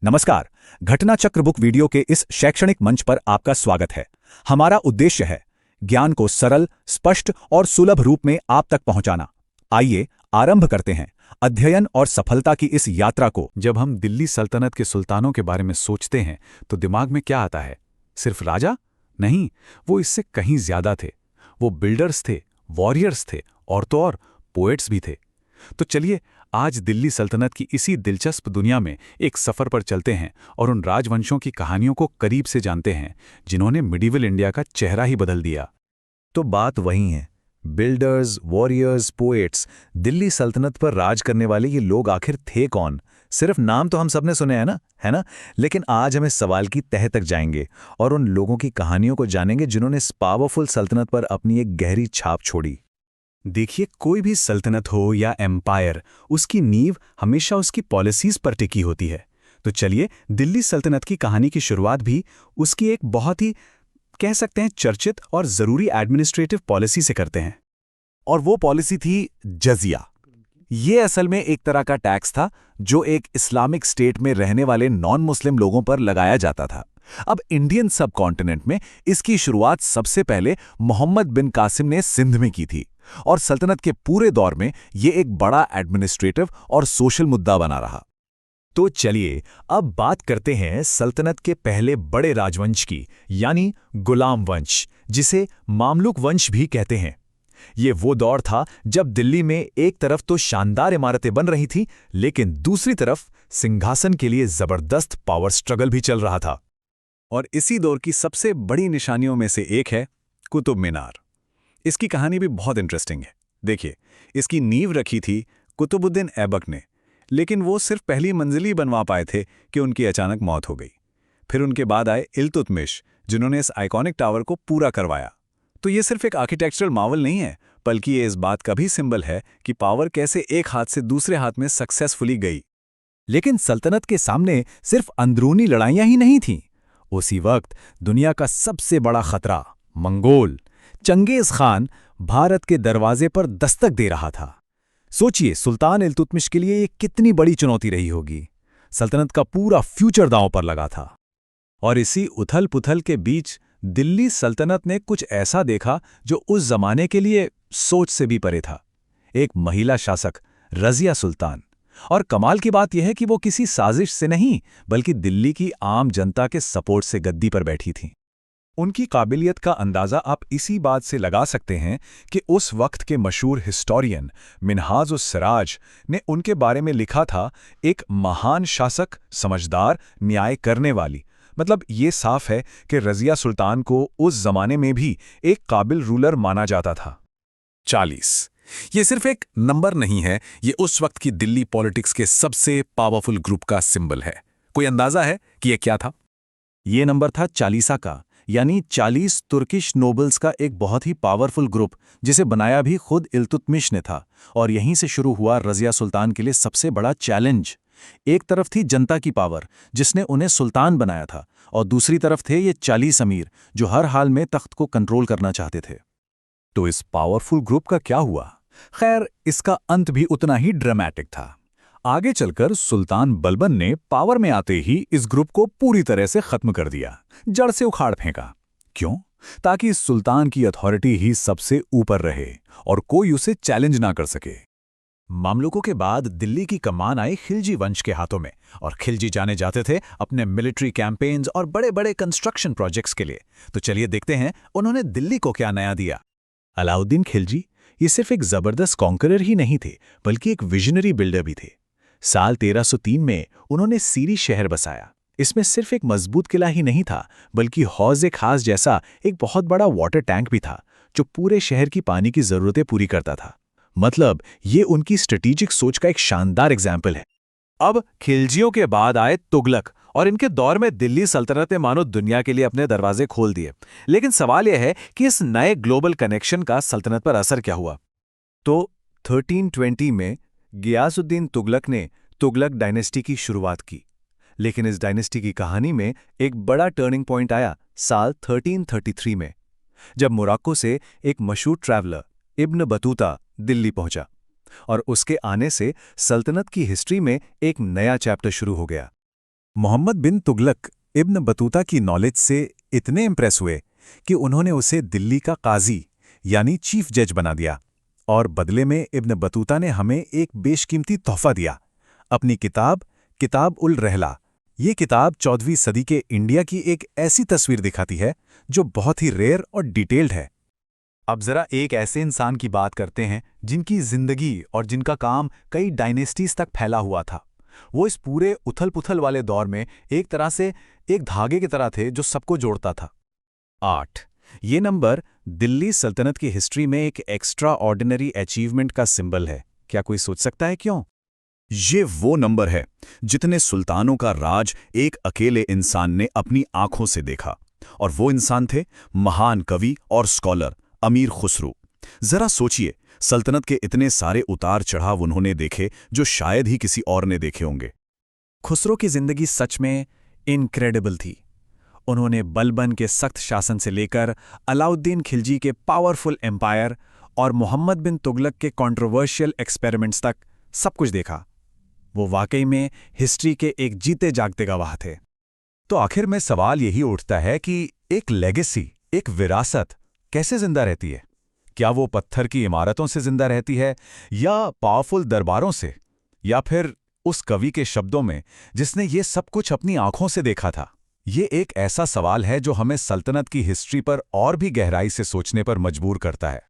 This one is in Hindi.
नमस्कार। घटना चक्र बुक वीडियो के इस शैक्षणिक मंच पर आपका स्वागत है। हमारा उद्देश्य है ज्ञान को सरल, स्पष्ट और सुलभ रूप में आप तक पहुंचाना। आइए आरंभ करते हैं अध्ययन और सफलता की इस यात्रा को। जब हम दिल्ली सल्तनत के सुल्तानों के बारे में सोचते हैं तो दिमाग में क्या आता है? सिर्फ राजा? नहीं, वो इससे कहीं ज्यादा थे। वो बिल्डर्स थे, वॉरियर्स थे और तो और पोएट्स भी थे। तो चलिए आज दिल्ली सल्तनत की इसी दिलचस्प दुनिया में एक सफर पर चलते हैं और उन राजवंशों की कहानियों को करीब से जानते हैं जिन्होंने मिडिवल इंडिया का चेहरा ही बदल दिया। तो बात वही है, बिल्डर्स, वॉरियर्स, पोएट्स। दिल्ली सल्तनत पर राज करने वाले ये लोग आखिर थे कौन? सिर्फ नाम तो हम सबने सुने हैं ना, है ना? लेकिन आज हम इस सवाल की तह तक जाएंगे और उन लोगों की कहानियों को जानेंगे जिन्होंने इस पावरफुल सल्तनत पर अपनी एक गहरी छाप छोड़ी। देखिए, कोई भी सल्तनत हो या एम्पायर, उसकी नींव हमेशा उसकी पॉलिसीज पर टिकी होती है। तो चलिए दिल्ली सल्तनत की कहानी की शुरुआत भी उसकी एक बहुत ही कह सकते हैं चर्चित और ज़रूरी एडमिनिस्ट्रेटिव पॉलिसी से करते हैं। और वो पॉलिसी थी जजिया। ये असल में एक तरह का टैक्स था जो एक इस्लामिक स्टेट में रहने वाले नॉन मुस्लिम लोगों पर लगाया जाता था। अब इंडियन सब कॉन्टिनेंट में इसकी शुरुआत सबसे पहले मोहम्मद बिन कासिम ने सिंध में की थी और सल्तनत के पूरे दौर में ये एक बड़ा एडमिनिस्ट्रेटिव और सोशल मुद्दा बना रहा। तो चलिए अब बात करते हैं सल्तनत के पहले बड़े राजवंश की, यानी गुलाम वंश, जिसे मामलुक वंश भी कहते हैं। ये वो दौर था जब दिल्ली में एक तरफ तो शानदार इमारतें बन रही थीं, लेकिन दूसरी तरफ सिंहासन के लिए जबरदस्त पावर स्ट्रगल भी चल रहा था। और इसी दौर की सबसे बड़ी निशानियों में से एक है कुतुब मीनार। इसकी कहानी भी बहुत इंटरेस्टिंग है। देखिए, इसकी नींव रखी थी कुतुबुद्दीन ऐबक ने, लेकिन वो सिर्फ पहली मंजिल ही बनवा पाए थे कि उनकी अचानक मौत हो गई। फिर उनके बाद आए इल्तुतमिश, जिन्होंने इस आइकॉनिक टावर को पूरा करवाया। तो ये सिर्फ एक आर्किटेक्चरल मार्वल नहीं है, बल्कि ये इस बात का भी सिंबल है कि पावर कैसे एक हाथ से दूसरे हाथ में सक्सेसफुली गई। लेकिन सल्तनत के सामने सिर्फ अंदरूनी लड़ाइयां ही नहीं थीं। उसी वक्त दुनिया का सबसे बड़ा खतरा, मंगोल चंगेज खान, भारत के दरवाजे पर दस्तक दे रहा था। सोचिए, सुल्तान इल्तुतमिश के लिए ये कितनी बड़ी चुनौती रही होगी। सल्तनत का पूरा फ्यूचर दांव पर लगा था। और इसी उथल पुथल के बीच दिल्ली सल्तनत ने कुछ ऐसा देखा जो उस जमाने के लिए सोच से भी परे था। एक महिला शासक, रजिया सुल्तान। और कमाल की बात यह है कि वो किसी साजिश से नहीं, बल्कि दिल्ली की आम जनता के सपोर्ट से गद्दी पर बैठी थीं। उनकी काबिलियत का अंदाज़ा आप इसी बात से लगा सकते हैं कि उस वक्त के मशहूर हिस्टोरियन मिन्हाज-उस-सिराज ने उनके बारे में लिखा था, एक महान शासक, समझदार, न्याय करने वाली। मतलब ये साफ है कि रज़िया सुल्तान को उस जमाने में भी एक काबिल रूलर माना जाता था। 40 ये सिर्फ एक नंबर नहीं है, ये उस वक्त की दिल्ली पॉलिटिक्स के सबसे पावरफुल ग्रुप का सिंबल है। कोई अंदाजा है कि ये क्या था? ये नंबर था चालीसा का, यानी 40 तुर्किश नोबल्स का एक बहुत ही पावरफुल ग्रुप, जिसे बनाया भी खुद इल्तुतमिश ने था। और यहीं से शुरू हुआ रज़िया सुल्तान के लिए सबसे बड़ा चैलेंज। एक तरफ थी जनता की पावर, जिसने उन्हें सुल्तान बनाया था, और दूसरी तरफ थे ये 40 अमीर, जो हर हाल में तख्त को कंट्रोल करना चाहते थे। तो इस पावरफुल ग्रुप का क्या हुआ? खैर, इसका अंत भी उतना ही ड्रामेटिक था। आगे चलकर सुल्तान बलबन ने पावर में आते ही इस ग्रुप को पूरी तरह से खत्म कर दिया, जड़ से उखाड़ फेंका। क्यों? ताकि इस सुल्तान की अथॉरिटी ही सबसे ऊपर रहे और कोई उसे चैलेंज ना कर सके। मामलुकों के बाद दिल्ली की कमान आई खिलजी वंश के हाथों में, और खिलजी जाने जाते थे अपने मिलिट्री कैंपेन्स और बड़े बड़े कंस्ट्रक्शन प्रोजेक्ट्स के लिए। तो चलिए देखते हैं उन्होंने दिल्ली को क्या नया दिया। अलाउद्दीन खिलजी ये सिर्फ एक जबरदस्त कॉन्करर ही नहीं थे, बल्कि एक विजनरी बिल्डर भी थे। साल 1303 में उन्होंने सीरी शहर बसाया। इसमें सिर्फ एक मजबूत किला ही नहीं था, बल्कि हौज़-ए-खास जैसा एक बहुत बड़ा वाटर टैंक भी था, जो पूरे शहर की पानी की ज़रूरतें पूरी करता था। मतलब ये उनकी स्ट्रेटेजिक सोच का एक शानदार एग्जाम्पल है। अब खिलजियों के बाद आए तुगलक, और इनके दौर में दिल्ली सल्तनत ने मानो दुनिया के लिए अपने दरवाजे खोल दिए। लेकिन सवाल यह है कि इस नए ग्लोबल कनेक्शन का सल्तनत पर असर क्या हुआ? तो 1320 में गियासुद्दीन तुगलक ने तुगलक डायनेस्टी की शुरुआत की। लेकिन इस डायनेस्टी की कहानी में एक बड़ा टर्निंग पॉइंट आया साल 1333 में, जब मोरक्को से एक मशहूर ट्रैवलर इब्न बतूता दिल्ली पहुंचा। और उसके आने से सल्तनत की हिस्ट्री में एक नया चैप्टर शुरू हो गया। मोहम्मद बिन तुगलक इब्न बतूता की नॉलेज से इतने इम्प्रेस हुए कि उन्होंने उसे दिल्ली का काजी यानी चीफ जज बना दिया और बदले में इब्न बतूता ने हमें एक बेशकीमती तोहफा दिया, अपनी किताब उल रहला। ये किताब 14वीं सदी के इंडिया की एक ऐसी तस्वीर दिखाती है जो बहुत ही रेयर और डिटेल्ड है। अब जरा एक ऐसे इंसान की बात करते हैं जिनकी जिंदगी और जिनका काम कई डायनेस्टीज तक फैला हुआ था। वो इस पूरे उथल-पुथल वाले दौर में एक तरह से एक धागे की तरह थे जो सबको जोड़ता था। 8 ये नंबर दिल्ली सल्तनत की हिस्ट्री में एक एक्स्ट्रा ऑर्डिनरी अचीवमेंट का सिंबल है। क्या कोई सोच सकता है क्यों? ये वो नंबर है जितने सुल्तानों का राज एक अकेले इंसान ने अपनी आंखों से देखा, और वो इंसान थे महान कवि और स्कॉलर अमीर खुसरो। जरा सोचिए, सल्तनत के इतने सारे उतार चढ़ाव उन्होंने देखे जो शायद ही किसी और ने देखे होंगे। खुसरो की जिंदगी सच में इनक्रेडिबल थी। उन्होंने बलबन के सख्त शासन से लेकर अलाउद्दीन खिलजी के पावरफुल एम्पायर और मोहम्मद बिन तुगलक के कंट्रोवर्शियल एक्सपेरिमेंट्स तक सब कुछ देखा। वो वाकई में हिस्ट्री के एक जीते जागते गवाह थे। तो आखिर में सवाल यही उठता है कि एक लेगेसी, एक विरासत कैसे जिंदा रहती है? क्या वो पत्थर की इमारतों से जिंदा रहती है, या पावरफुल दरबारों से, या फिर उस कवि के शब्दों में जिसने ये सब कुछ अपनी आंखों से देखा था? ये एक ऐसा सवाल है जो हमें सल्तनत की हिस्ट्री पर और भी गहराई से सोचने पर मजबूर करता है।